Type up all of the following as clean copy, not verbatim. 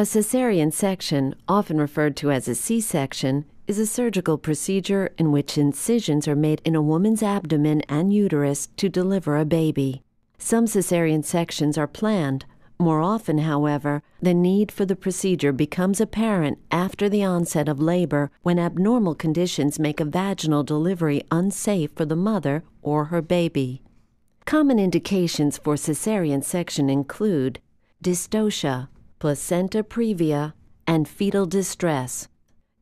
A cesarean section, often referred to as a C-section, is a surgical procedure in which incisions are made in a woman's abdomen and uterus to deliver a baby. Some cesarean sections are planned. More often, however, the need for the procedure becomes apparent after the onset of labor when abnormal conditions make a vaginal delivery unsafe for the mother or her baby. Common indications for cesarean section include dystocia, placenta previa, and fetal distress.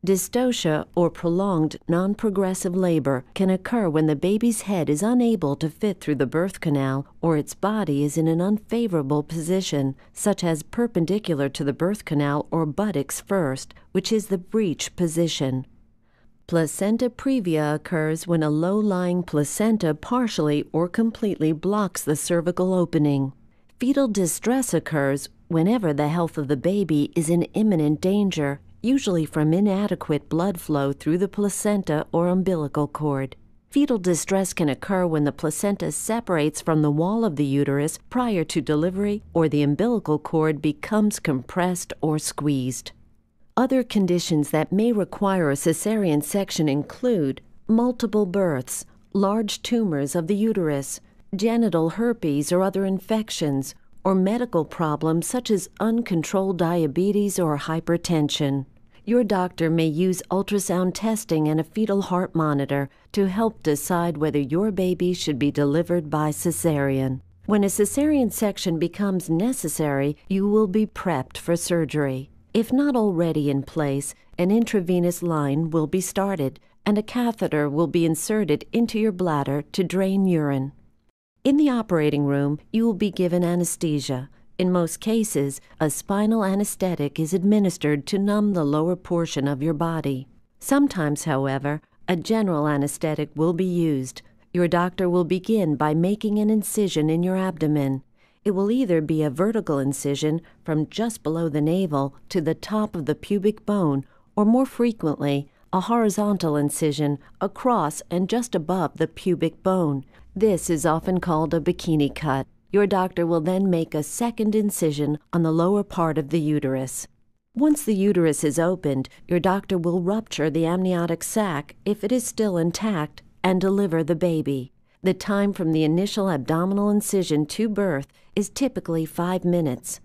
Dystocia, or prolonged non-progressive labor, can occur when the baby's head is unable to fit through the birth canal or its body is in an unfavorable position, such as perpendicular to the birth canal or buttocks first, which is the breech position. Placenta previa occurs when a low-lying placenta partially or completely blocks the cervical opening. Fetal distress occurs whenever the health of the baby is in imminent danger, usually from inadequate blood flow through the placenta or umbilical cord. Fetal distress can occur when the placenta separates from the wall of the uterus prior to delivery or the umbilical cord becomes compressed or squeezed. Other conditions that may require a cesarean section include multiple births, large tumors of the uterus, genital herpes or other infections, or medical problems such as uncontrolled diabetes or hypertension. Your doctor may use ultrasound testing and a fetal heart monitor to help decide whether your baby should be delivered by cesarean. When a cesarean section becomes necessary, you will be prepped for surgery. If not already in place, an intravenous line will be started, and a catheter will be inserted into your bladder to drain urine. In the operating room, you will be given anesthesia. In most cases, a spinal anesthetic is administered to numb the lower portion of your body. Sometimes, however, a general anesthetic will be used. Your doctor will begin by making an incision in your abdomen. It will either be a vertical incision from just below the navel to the top of the pubic bone, or more frequently, a horizontal incision across and just above the pubic bone. This is often called a bikini cut. Your doctor will then make a second incision on the lower part of the uterus. Once the uterus is opened, your doctor will rupture the amniotic sac, if it is still intact, and deliver the baby. The time from the initial abdominal incision to birth is typically 5 minutes.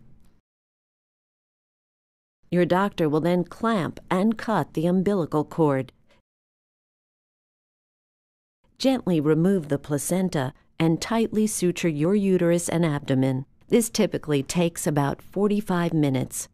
Your doctor will then clamp and cut the umbilical cord. Gently remove the placenta and tightly suture your uterus and abdomen. This typically takes about 45 minutes.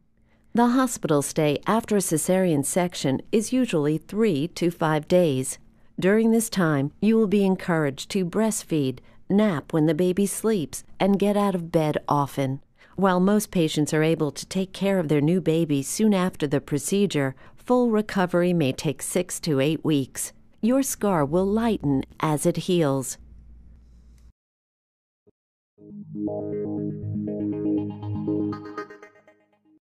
The hospital stay after a cesarean section is usually 3 to 5 days. During this time, you will be encouraged to breastfeed, nap when the baby sleeps, and get out of bed often. While most patients are able to take care of their new baby soon after the procedure, full recovery may take 6 to 8 weeks. Your scar will lighten as it heals.